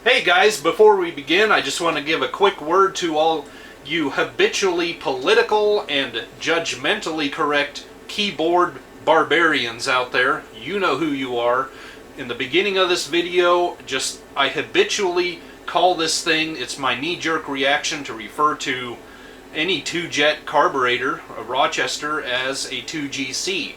Hey guys, before we begin, I just want to give a quick word to all you habitually political and judgmentally correct keyboard barbarians out there. You know who you are. In the beginning of this video, I habitually call this thing, it's my knee-jerk reaction to refer to any two-jet carburetor, a Rochester, as a 2GC.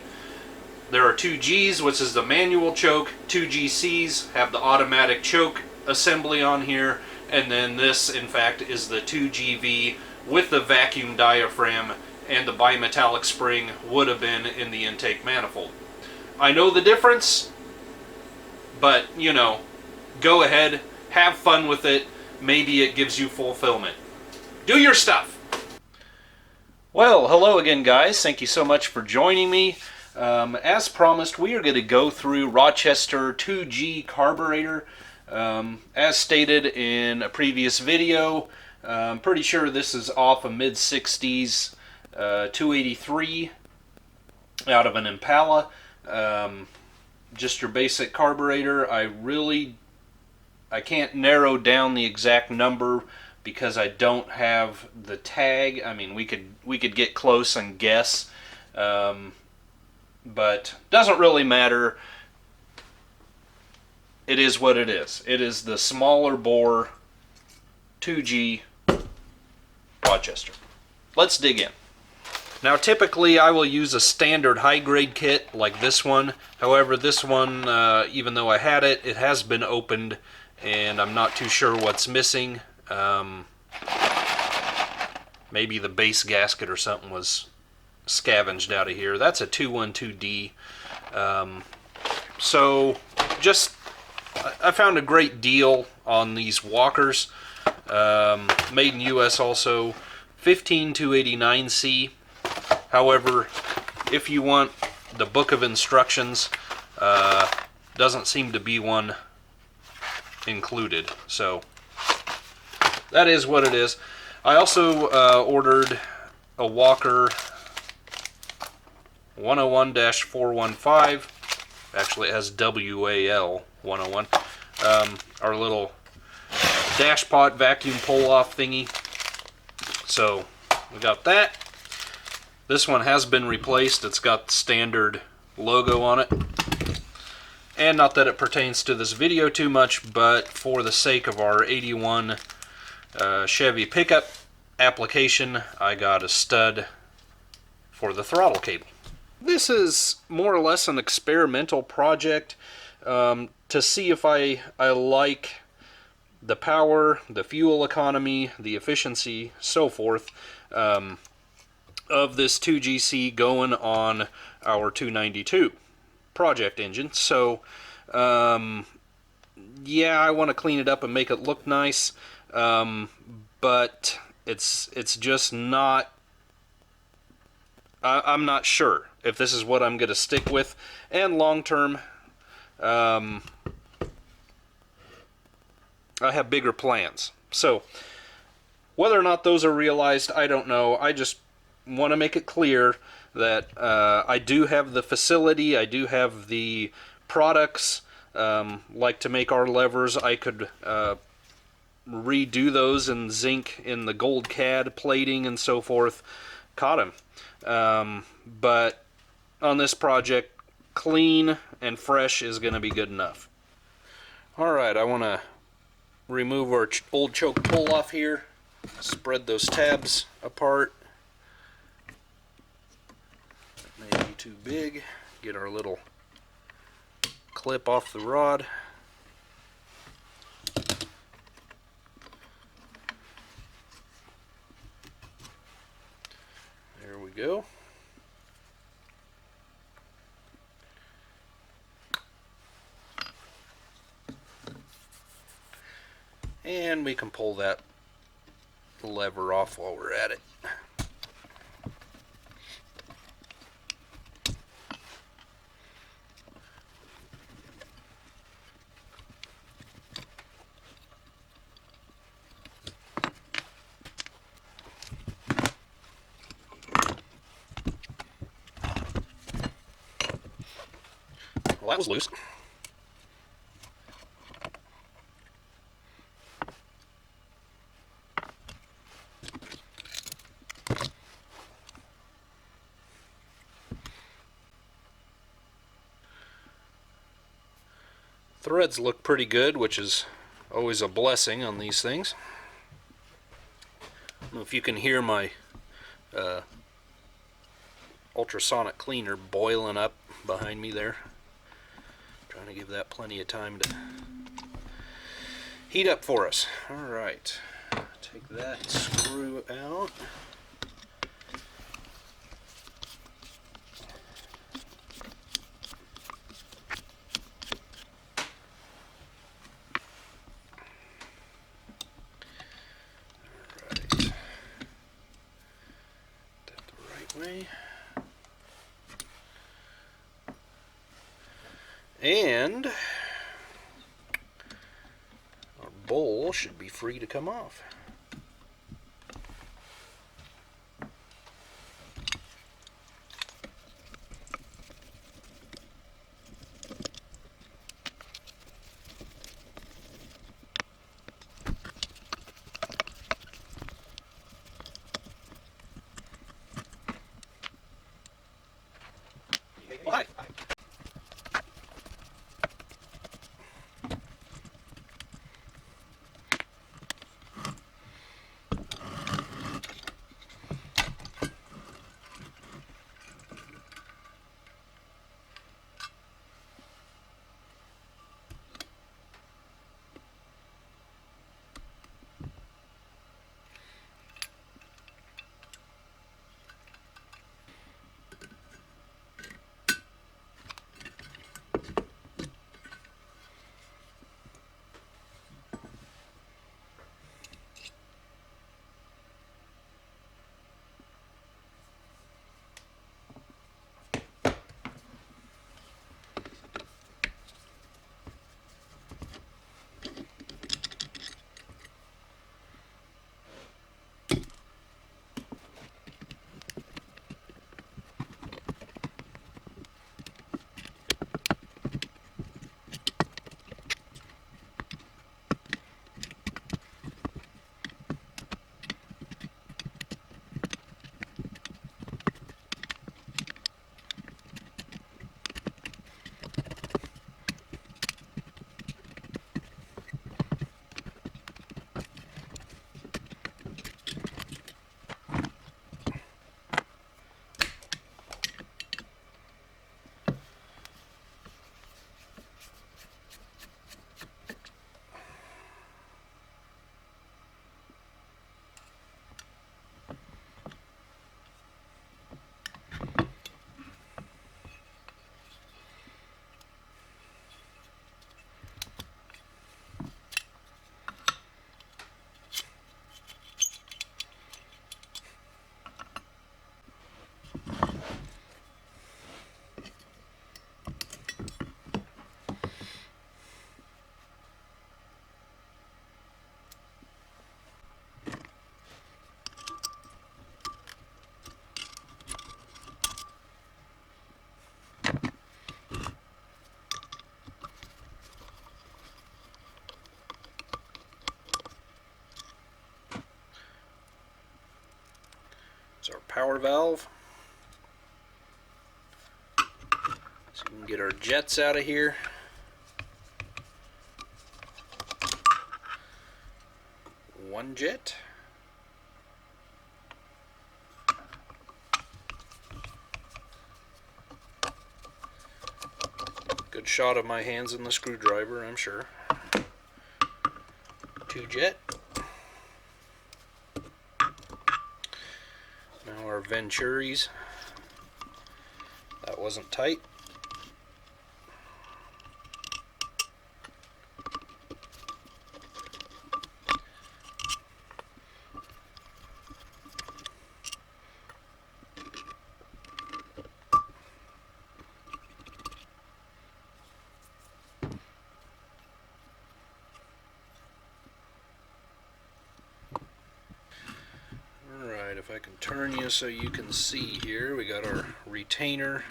There are 2Gs, which is the manual choke. 2GCs have the automatic choke assembly on here, and then this in fact is the 2GV with the vacuum diaphragm, and the bimetallic spring would have been in the intake manifold. I know the difference, but you know, go ahead, have fun with it. Maybe it gives you fulfillment. Do your stuff. Well, hello again guys, thank you so much for joining me. As promised, we are going to go through Rochester 2G carburetor. As stated in a previous video, I'm pretty sure this is off a mid-60s 283 out of an Impala. Just your basic carburetor. I can't narrow down the exact number because I don't have the tag. I mean, we could get close and guess, but doesn't really matter. It is what it is. It is the smaller bore 2G Rochester. Let's dig in. Now typically I will use a standard high-grade kit like this one. However, this one, even though I had it, it has been opened and I'm not too sure what's missing. Maybe the base gasket or something was scavenged out of here. That's a 212D. So just I found a great deal on these walkers, made in US also, 15289C. However, if you want the book of instructions, doesn't seem to be one included, so that is what it is. I also ordered a walker 101-415. Actually, it has WAL 101. Our little dash pot vacuum pull-off thingy. So we got that. This one has been replaced. It's got the standard logo on it. And not that it pertains to this video too much, but for the sake of our 81 Chevy pickup application, I got a stud for the throttle cable. This is more or less an experimental project to see if I like the power, the fuel economy, the efficiency, so forth, of this 2GC going on our 292 project engine. So, yeah, I want to clean it up and make it look nice, but it's just not. I'm not sure if this is what I'm going to stick with, and long term, I have bigger plans. So whether or not those are realized, I don't know. I just want to make it clear that I do have the facility, I do have the products, like to make our levers. I could redo those in zinc in the gold cad plating and so forth. Caught him. But on this project, clean and fresh is going to be good enough. Alright, I want to remove our old choke pull off here, spread those tabs apart. Maybe too big. Get our little clip off the rod. There we go. And we can pull that lever off while we're at it. Well, that was loose. Threads look pretty good, which is always a blessing on these things. I don't know if you can hear my ultrasonic cleaner boiling up behind me there. Trying to give that plenty of time to heat up for us. Alright, take that screw out. Way. And our bowl should be free to come off. Why? It's our power valve. So we can get our jets out of here. One jet. Good shot of my hands in the screwdriver, I'm sure. Two jet. Now our Venturis. That wasn't tight. If I can turn you so you can see here, we got our retainer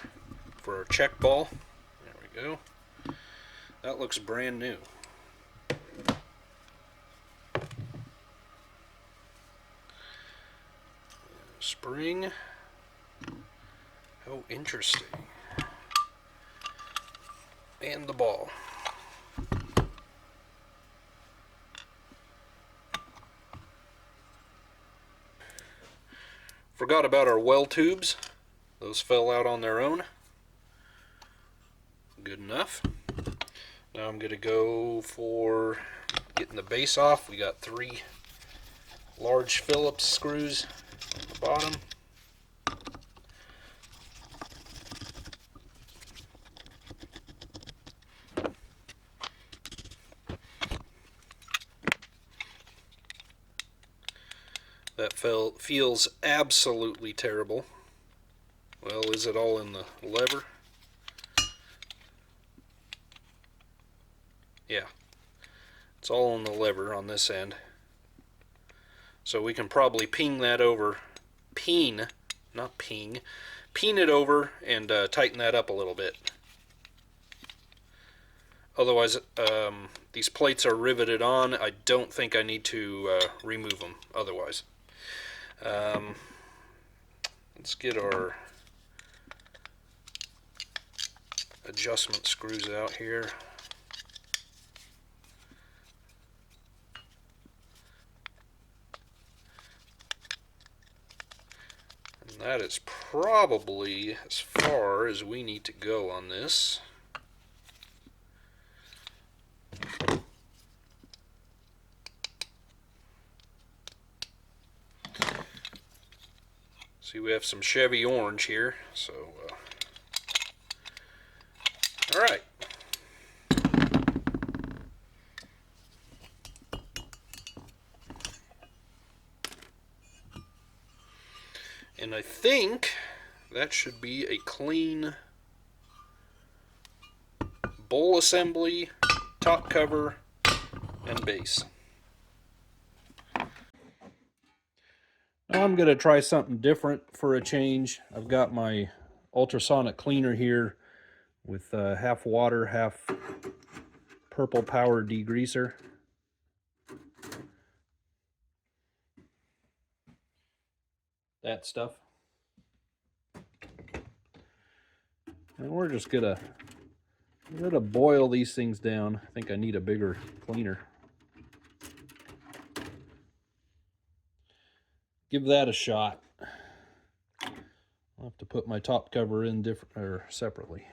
for our check ball. There we go. That looks brand new. Spring. How interesting. And the ball. Forgot about our well tubes. Those fell out on their own. Good enough. Now I'm going to go for getting the base off. We got 3 large Phillips screws on the bottom. That feels absolutely terrible. Well, is it all in the lever? Yeah, it's all on the lever on this end. So we can probably ping that over, peen it over and tighten that up a little bit. Otherwise, these plates are riveted on. I don't think I need to remove them otherwise. Let's get our adjustment screws out here. And that is probably as far as we need to go on this. See, we have some Chevy orange here, so all right. And I think that should be a clean bowl assembly, top cover, and base. Now I'm going to try something different for a change. I've got my ultrasonic cleaner here with half water, half purple power degreaser. That stuff. And we're just gonna boil these things down. I think I need a bigger cleaner. Give that a shot. I'll have to put my top cover in separately.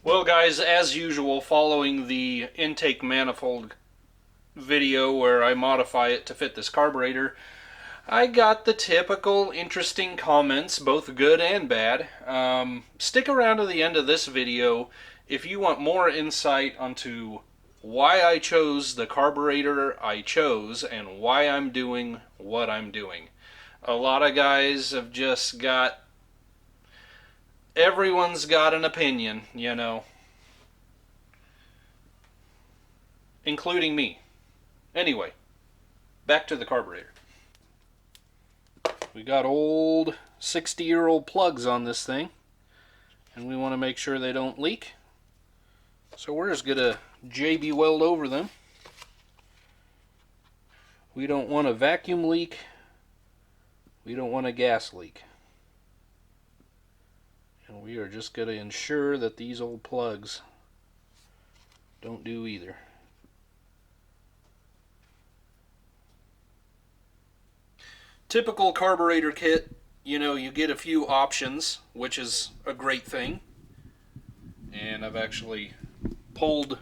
Well guys, as usual, following the intake manifold video where I modify it to fit this carburetor, I got the typical interesting comments, both good and bad. Stick around to the end of this video if you want more insight onto why I chose the carburetor I chose and why I'm doing what I'm doing. A lot of guys have just got... Everyone's got an opinion, you know. Including me. Anyway, back to the carburetor. We got old 60-year-old plugs on this thing, and we want to make sure they don't leak. So we're just going to JB weld over them. We don't want a vacuum leak. We don't want a gas leak. And we are just going to ensure that these old plugs don't do either. Typical carburetor kit, you know, you get a few options, which is a great thing. And I've actually pulled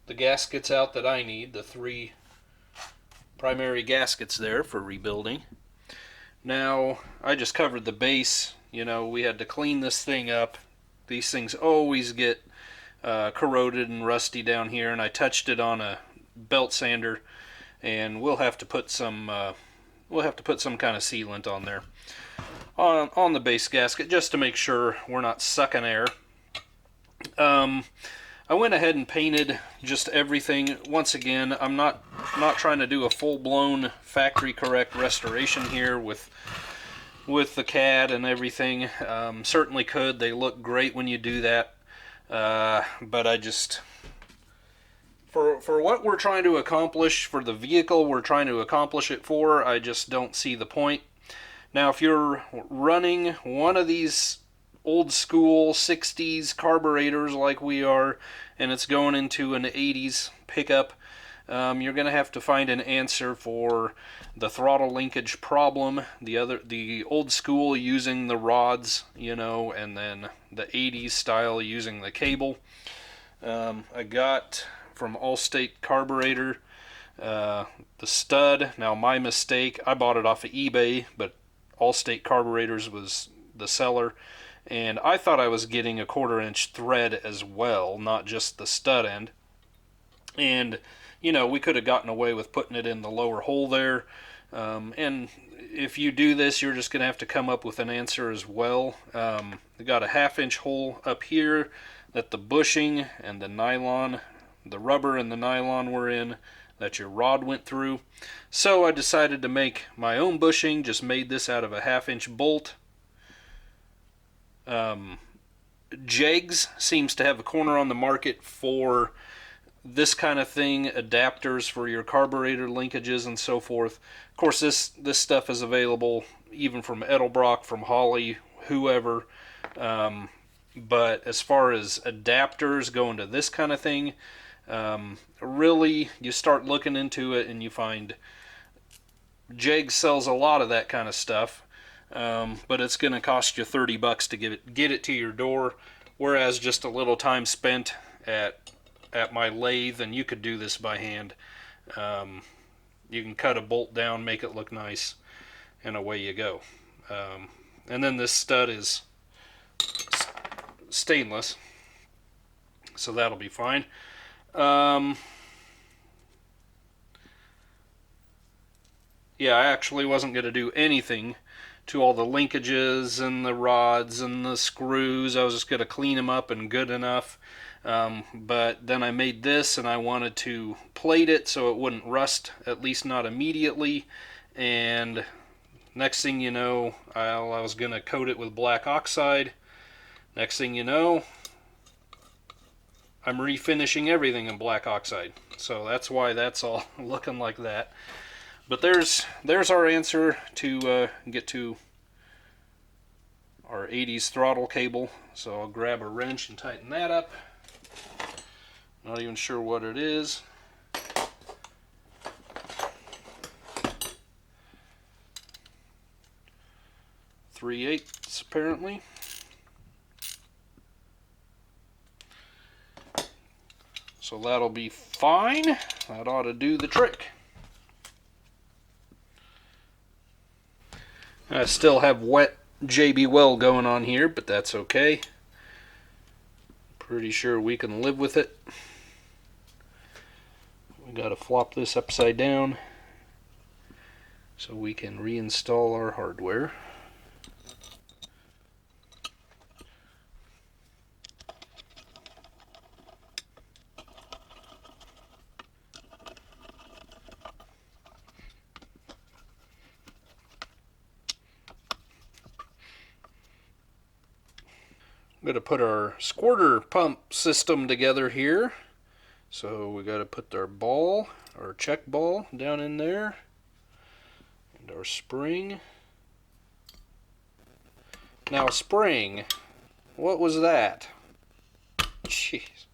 the gaskets out that I need, the 3 primary gaskets there for rebuilding. Now, I just covered the base. You know, we had to clean this thing up. These things always get corroded and rusty down here, and I touched it on a belt sander, and we'll have to put some kind of sealant on there on the base gasket just to make sure we're not sucking air. I I went ahead and painted just everything. Once again, I'm not trying to do a full-blown factory correct restoration here with the CAD and everything. Certainly could. They look great when you do that. But I just, for what we're trying to accomplish, for the vehicle we're trying to accomplish it for, I just don't see the point. Now, if you're running one of these old school 60s carburetors like we are, and it's going into an 80s pickup, you're going to have to find an answer for the throttle linkage problem. The old school using the rods, you know, and then the 80s style using the cable. I got from Allstate Carburetor the stud. Now, my mistake, I bought it off of eBay, but Allstate Carburetors was the seller, and I thought I was getting a 1/4-inch thread as well, not just the stud end. And you know, we could have gotten away with putting it in the lower hole there. And if you do this, you're just going to have to come up with an answer as well. We got a 1/2-inch hole up here that the bushing and the nylon, the rubber and the nylon were in, that your rod went through. So I decided to make my own bushing, just made this out of a 1/2-inch bolt. Jegs seems to have a corner on the market for this kind of thing, adapters for your carburetor linkages and so forth. Of course, this stuff is available even from Edelbrock, from Holley, whoever. But as far as adapters going to this kind of thing, really, you start looking into it and you find Jegs sells a lot of that kind of stuff. But it's going to cost you $30 to get it to your door, whereas just a little time spent at my lathe, and you could do this by hand. You can cut a bolt down, make it look nice, and away you go. And then this stud is stainless, so that'll be fine. Yeah, I actually wasn't going to do anything to all the linkages and the rods and the screws. I was just going to clean them up and good enough. But then I made this and I wanted to plate it so it wouldn't rust, at least not immediately. And next thing you know, I was going to coat it with black oxide. Next thing you know, I'm refinishing everything in black oxide. So that's why that's all looking like that. But there's our answer to get to our 80s throttle cable. So I'll grab a wrench and tighten that up. Not even sure what it is. .3/8 apparently. So that'll be fine. That ought to do the trick. I still have wet JB Weld going on here, but that's okay. Pretty sure we can live with it. We gotta flop this upside down so we can reinstall our hardware. I'm going to put our squirter pump system together here. So we got to put our ball, our check ball down in there, and our spring. Now spring, what was that? Jeez.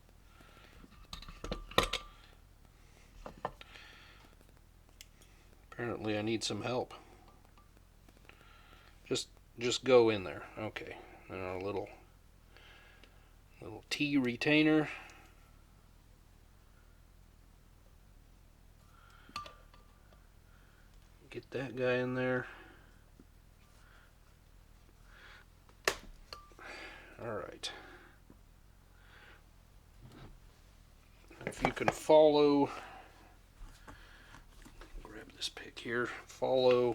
Apparently I need some help. Just go in there. Okay. And our little T retainer. Get that guy in there. Alright. If you can follow, grab this pick here, follow.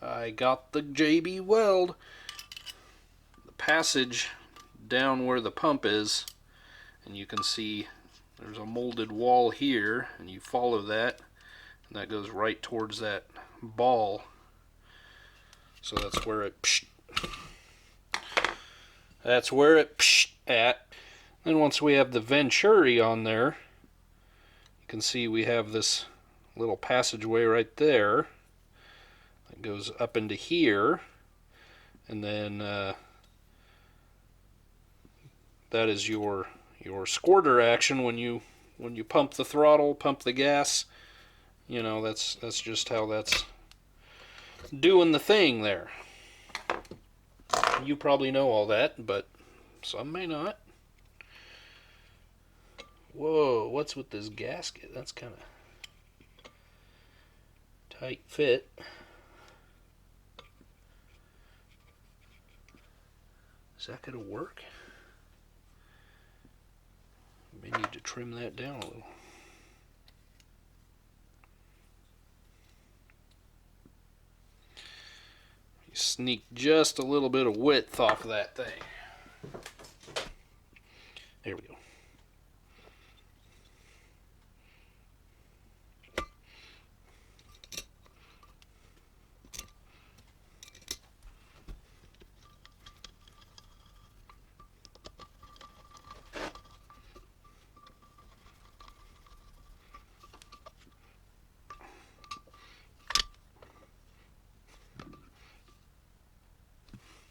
I got the JB Weld. The passage down where the pump is, and you can see there's a molded wall here, and you follow that, and that goes right towards that ball. So that's where it psh, that's where it psh at. Then once we have the venturi on there, you can see we have this little passageway right there that goes up into here, and then that is your squirter action when you pump the throttle, pump the gas. You know, that's just how that's doing the thing there. You probably know all that, but some may not. Whoa, what's with this gasket? That's kind of tight fit. Is that going to work? May need to trim that down a little. You sneak just a little bit of width off of that thing. There we go.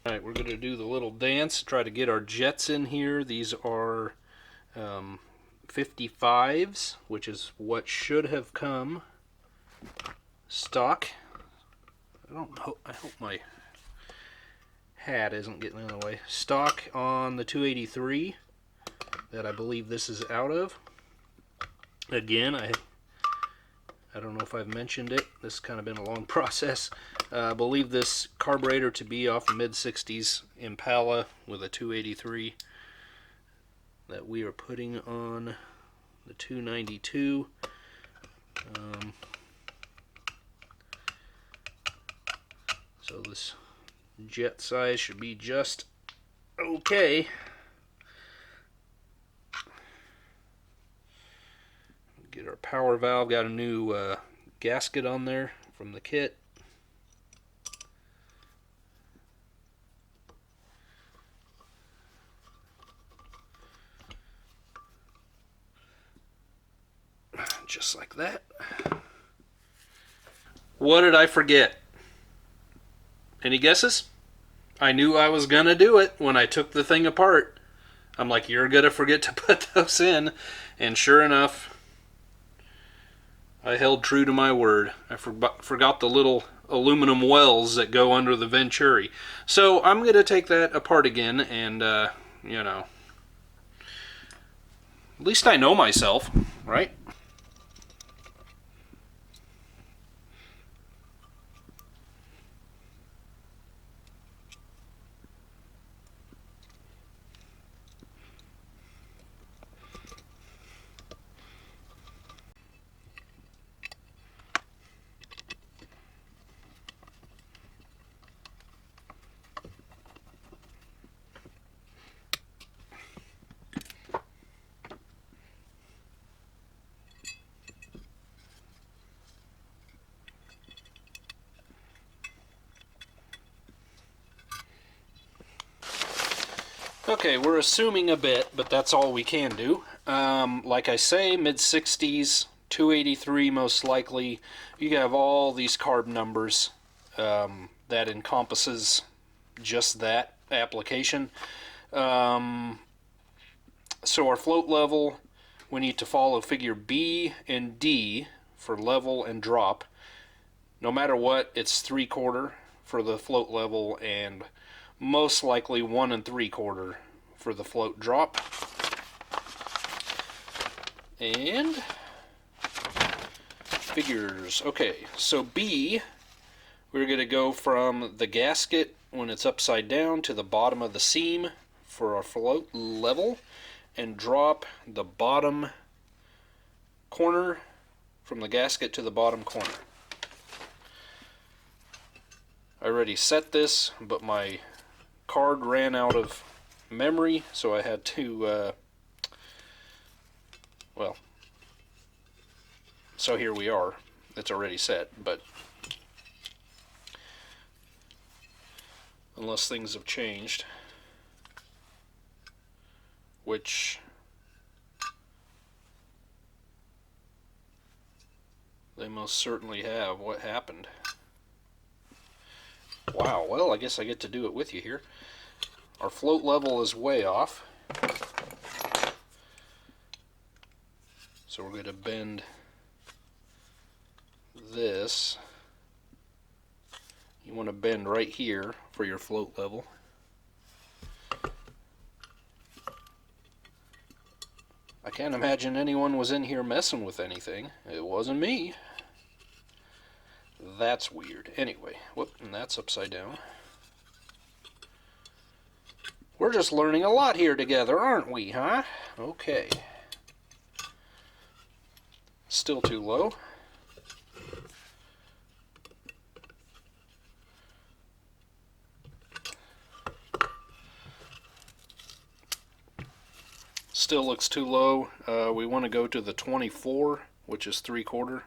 Alright, we're going to do the little dance, try to get our jets in here. These are 55s, which is what should have come stock. I hope my hat isn't getting in the way. Stock on the 283 that I believe this is out of. Again, I don't know if I've mentioned it. This has kind of been a long process. I believe this carburetor to be off a mid-60s Impala with a 283 that we are putting on the 292. So this jet size should be just okay. Get our power valve, got a new gasket on there from the kit. Just like that. What did I forget? Any guesses? I knew I was gonna do it when I took the thing apart. I'm like, you're gonna forget to put those in, and sure enough, I held true to my word. I forgot the little aluminum wells that go under the venturi. So I'm going to take that apart again and, you know, at least I know myself, right? Okay, we're assuming a bit, but that's all we can do. Like I say, mid-60s, 283 most likely. You have all these carb numbers that encompasses just that application. So our float level, we need to follow figure B and D for level and drop. No matter what, it's 3/4 for the float level and most likely 1 3/4 for the float drop. And figures. Okay, so B, we're going to go from the gasket when it's upside down to the bottom of the seam for our float level, and drop the bottom corner from the gasket to the bottom corner. I already set this, but my card ran out of memory, so I had to, well, so here we are. It's already set, but unless things have changed, which they most certainly have. What happened? Wow, well, I guess I get to do it with you here. Our float level is way off, so we're going to bend this. You want to bend right here for your float level. I can't imagine anyone was in here messing with anything. It wasn't me. That's weird. Anyway, whoop, and that's upside down. We're just learning a lot here together, aren't we, huh? Okay. Still too low. Still looks too low. We want to go to the 24, which is 3/4.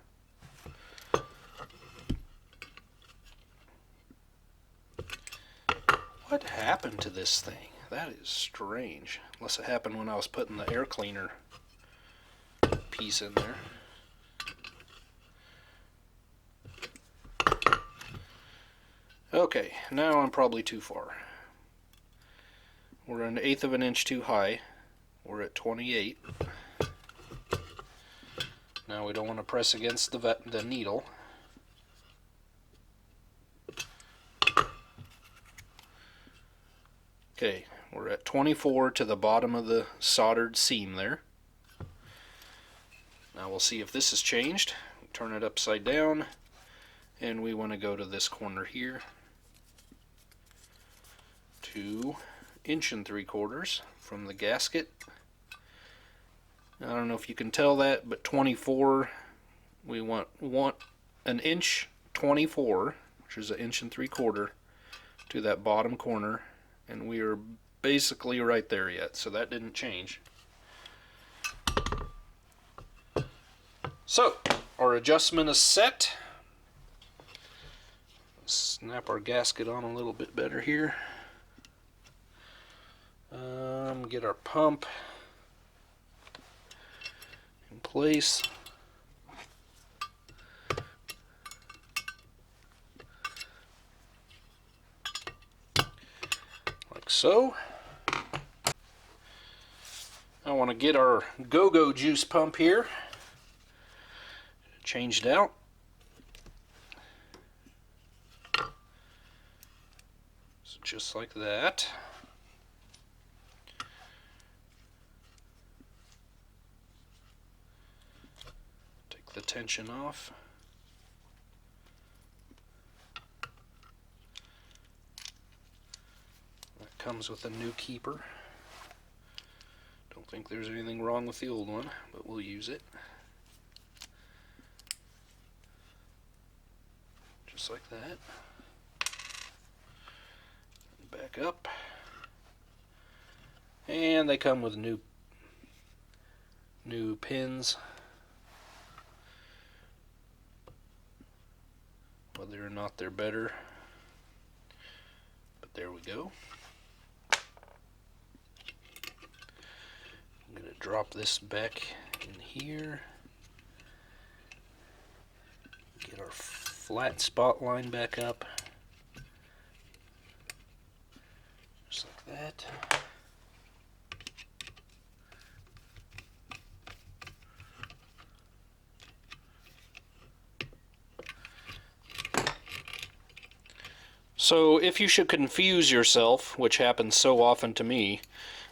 What happened to this thing? That is strange. Unless it happened when I was putting the air cleaner piece in there. Okay, now I'm probably too far. We're an 1/8 of an inch too high. We're at 28. Now we don't want to press against the needle. Okay, we're at 24 to the bottom of the soldered seam there. Now we'll see if this has changed. Turn it upside down, and we want to go to this corner here to 1 3/4 from the gasket. I don't know if you can tell that, but 24, we want 1 inch 24, which is 1 3/4, to that bottom corner, and we are basically right there yet, so that didn't change. So, our adjustment is set. Snap our gasket on a little bit better here. Get our pump in place. Like so. I want to get our go-go juice pump here changed out. So just like that. Take the tension off. That comes with a new keeper. Don't think there's anything wrong with the old one, but we'll use it. Just like that. Back up. And they come with new pins. Whether or not they're better. But there we go. I'm going to drop this back in here. Get our flat spot line back up. Just like that. So if you should confuse yourself, which happens so often to me,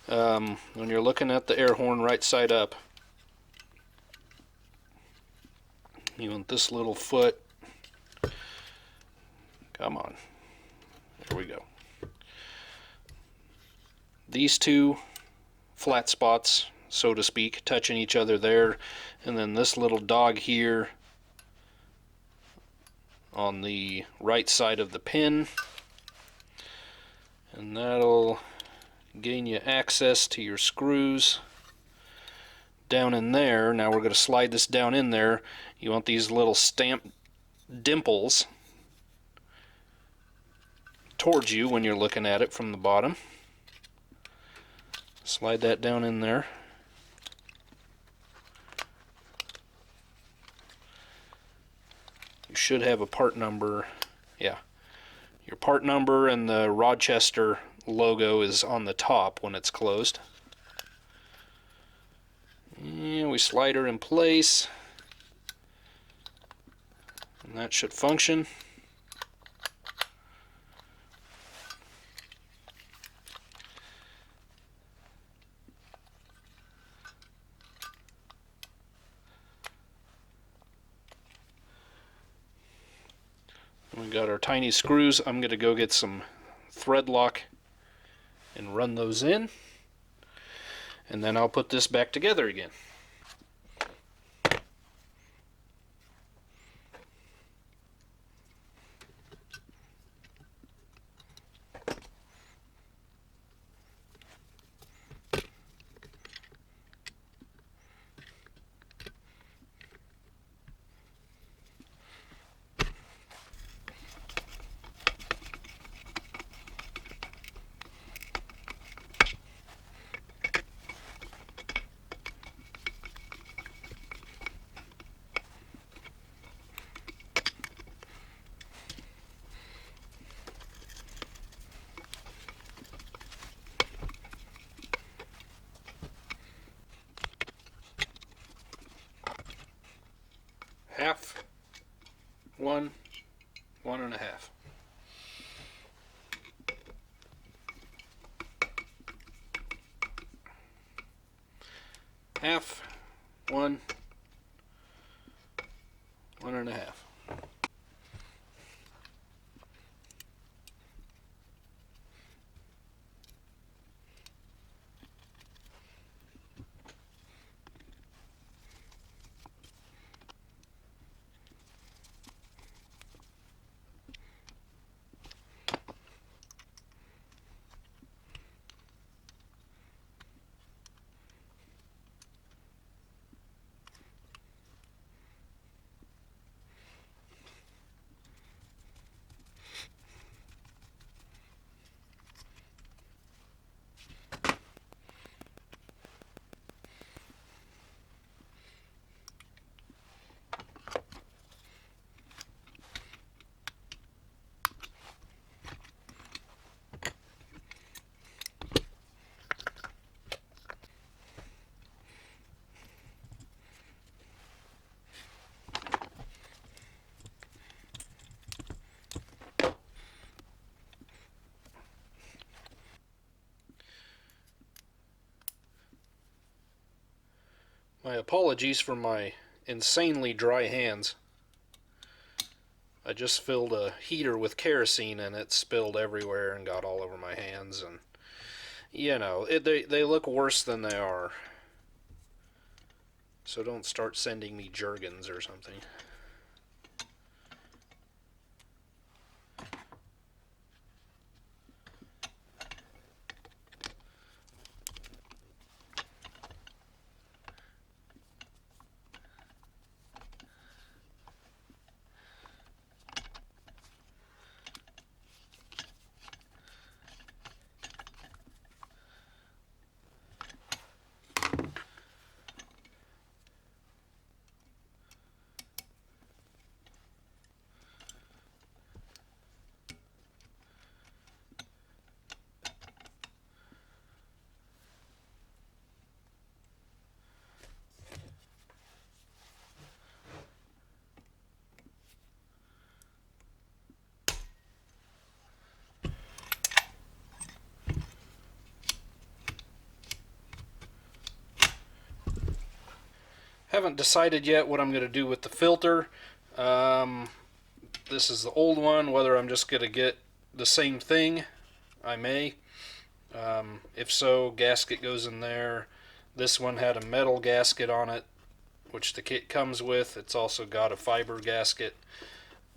when you're looking at the air horn right side up, you want this little foot, come on, there we go. These two flat spots, so to speak, touching each other there, and then this little dog here on the right side of the pin, and that'll gain you access to your screws down in there. Now we're going to slide this down in there. You want these little stamp dimples towards you when you're looking at it from the bottom. Slide that down in there. You should have a part number. Yeah. Your part number and the Rochester logo is on the top when it's closed. And we slide her in place. And that should function. We got our tiny screws. I'm going to go get some thread lock and run those in, and then I'll put this back together again. Half, one and a half. Half, one and a half. My apologies for my insanely dry hands. I just filled a heater with kerosene and it spilled everywhere and got all over my hands, and you know, they look worse than they are. So don't start sending me Jergens or something. Haven't decided yet what I'm going to do with the filter. This is the old one. Whether I'm just going to get the same thing, I may. If so, gasket goes in there. This one had a metal gasket on it, which the kit comes with. It's also got a fiber gasket.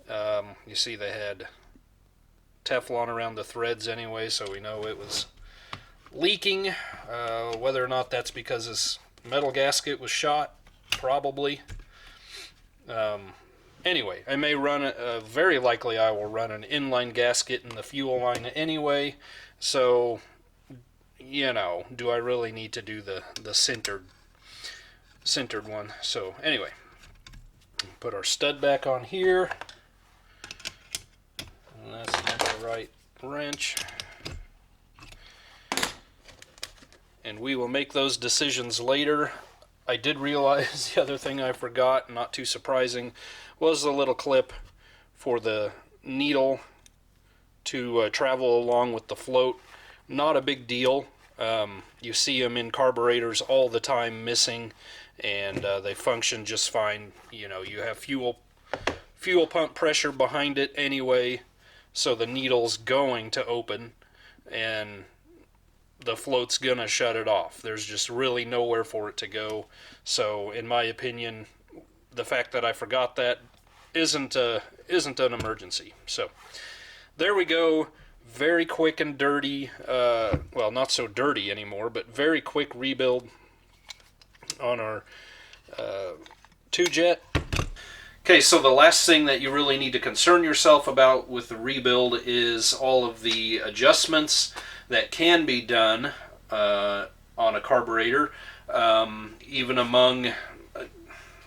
You see they had Teflon around the threads anyway, so we know it was leaking. Whether or not that's because this metal gasket was shot, probably. Anyway, I may run, very likely I will run an inline gasket in the fuel line anyway, so, you know, do I really need to do the sintered one? So, anyway, put our stud back on here, and that's not the right wrench, and we will make those decisions later. I did realize the other thing I forgot, not too surprising, was the little clip for the needle to travel along with the float. Not a big deal. You see them in carburetors all the time missing, and they function just fine. You know, you have fuel pump pressure behind it anyway, so the needle's going to open, and the float's gonna shut it off. There's just really nowhere for it to go. So in my opinion, the fact that I forgot that isn't an emergency. So there we go. Very quick and dirty. Well, not so dirty anymore, but very quick rebuild on our 2-jet. Okay, so the last thing that you really need to concern yourself about with the rebuild is all of the adjustments that can be done on a carburetor. Even among,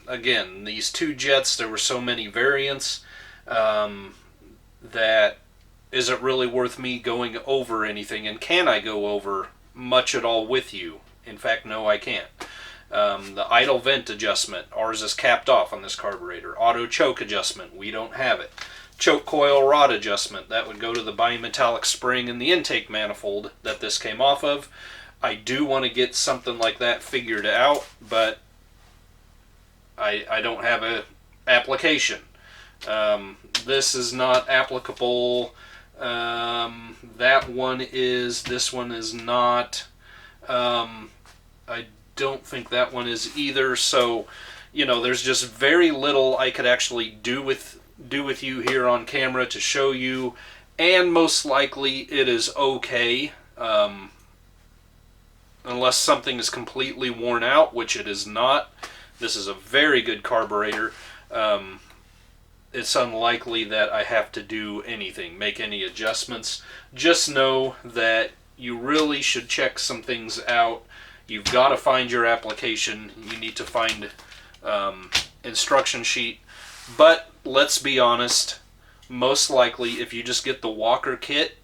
again, these 2 jets, there were so many variants that isn't really worth me going over anything. And can I go over much at all with you? In fact, no, I can't. The idle vent adjustment, ours is capped off on this carburetor. Auto choke adjustment, we don't have it. Choke coil rod adjustment, that would go to the bimetallic spring in the intake manifold that this came off of. I do want to get something like that figured out, but I don't have an application. This is not applicable. That one is. This one is not. I don't think that one is either. So, you know, there's just very little I could actually do with you here on camera to show you, and most likely it is okay. Unless something is completely worn out, which it is not. This is a very good carburetor. It's unlikely that I have to do anything, make any adjustments. Just know that you really should check some things out. You've got to find your application. You need to find instruction sheet. But let's be honest, most likely if you just get the Walker kit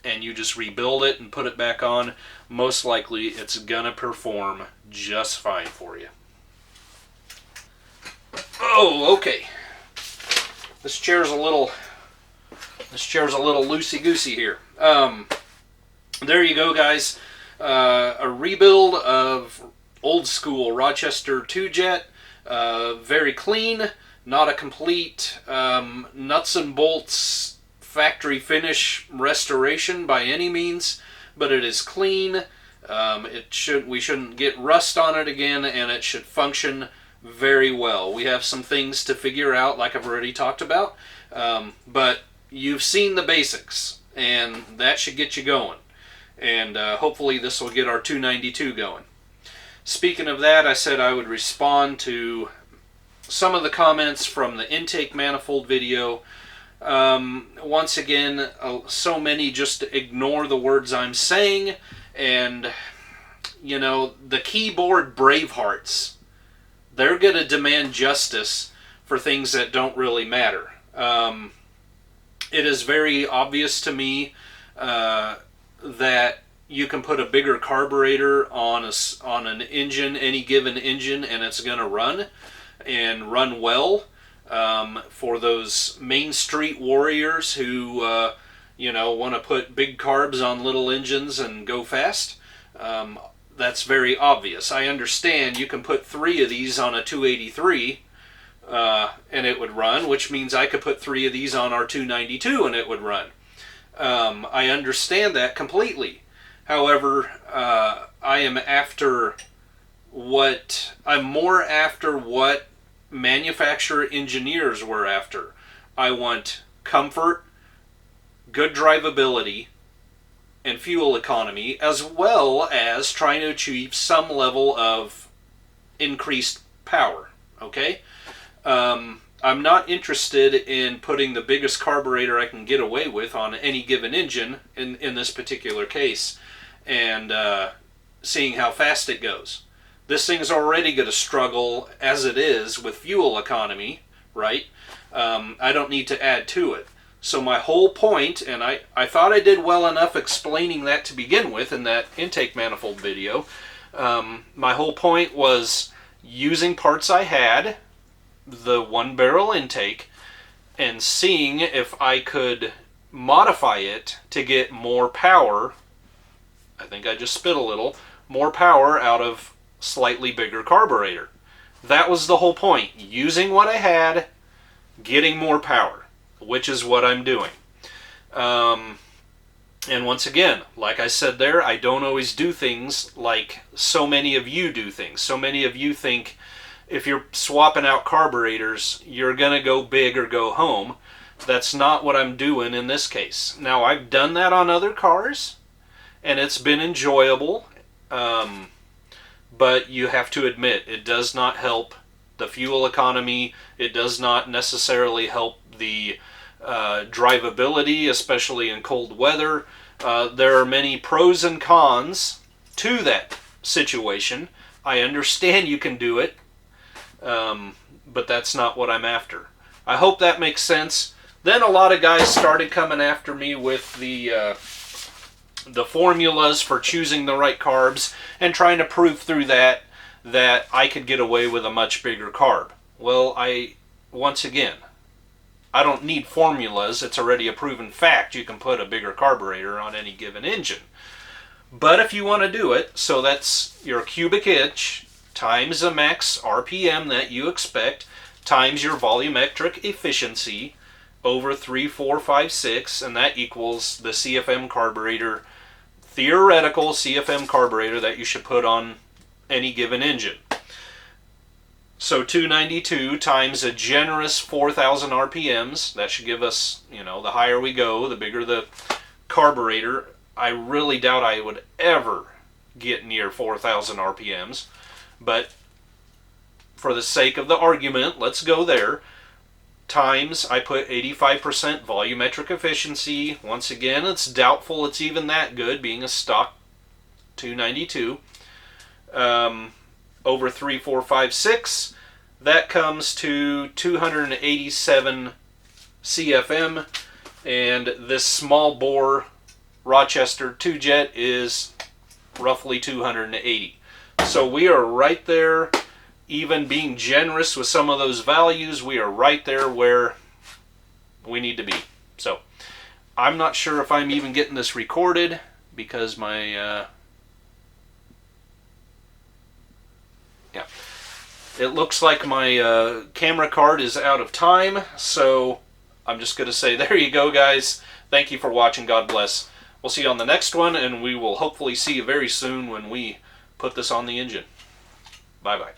and you just rebuild it and put it back on, most likely it's gonna perform just fine for you. Oh, okay. This chair's a little loosey-goosey here. There you go, guys. A rebuild of old school Rochester 2-jet. Very clean, not a complete nuts and bolts factory finish restoration by any means, but it is clean. We shouldn't get rust on it again, and it should function very well. We have some things to figure out, like I've already talked about, but you've seen the basics, and that should get you going. And hopefully this will get our 292 going. Speaking of that, I said I would respond to some of the comments from the intake manifold video. Once again, so many just ignore the words I'm saying, and you know, the keyboard bravehearts, they're going to demand justice for things that don't really matter. It is very obvious to me that you can put a bigger carburetor on an engine, any given engine, and it's going to run, and run well. For those Main Street warriors who want to put big carbs on little engines and go fast, that's very obvious. I understand you can put 3 of these on a 283 and it would run, which means I could put 3 of these on our 292 and it would run. I understand that completely. However, I'm more after what manufacturer engineers were after. I want comfort, good drivability, and fuel economy, as well as trying to achieve some level of increased power. Okay? I'm not interested in putting the biggest carburetor I can get away with on any given engine in this particular case, and seeing how fast it goes. This thing's already going to struggle as it is with fuel economy, right? I don't need to add to it. So my whole point, and I thought I did well enough explaining that to begin with in that intake manifold video, my whole point was using parts I had, the 1-barrel intake, and seeing if I could modify it to get more power. I think I just spit a little more power out of slightly bigger carburetor. That was the whole point. Using what I had, getting more power, which is what I'm doing. And once again, like I said there, I don't always do things like so many of you do things. So many of you think if you're swapping out carburetors, you're going to go big or go home. That's not what I'm doing in this case. Now, I've done that on other cars, and it's been enjoyable. But you have to admit, it does not help the fuel economy. It does not necessarily help the drivability, especially in cold weather. There are many pros and cons to that situation. I understand you can do it, but that's not what I'm after. I hope that makes sense. Then a lot of guys started coming after me with the formulas for choosing the right carbs and trying to prove through that I could get away with a much bigger carb. Well, once again, I don't need formulas. It's already a proven fact you can put a bigger carburetor on any given engine. But if you want to do it, so that's your cubic inch times the max RPM that you expect times your volumetric efficiency over 3, 4, 5, 6, and that equals the CFM carburetor, theoretical CFM carburetor that you should put on any given engine. So 292 times a generous 4,000 RPMs, that should give us, the higher we go, the bigger the carburetor. I really doubt I would ever get near 4,000 RPMs, but for the sake of the argument, let's go there. Times, I put 85% volumetric efficiency. Once again, it's doubtful it's even that good, being a stock 292. Over 3, 4, 5, 6, that comes to 287 CFM, and this small bore Rochester 2-jet is roughly 280. So we are right there. Even being generous with some of those values, we are right there where we need to be. So I'm not sure if I'm even getting this recorded because my it looks like my camera card is out of time, so I'm just going to say there you go, guys. Thank you for watching. God bless. We'll see you on the next one, and we will hopefully see you very soon when we put this on the engine. Bye-bye.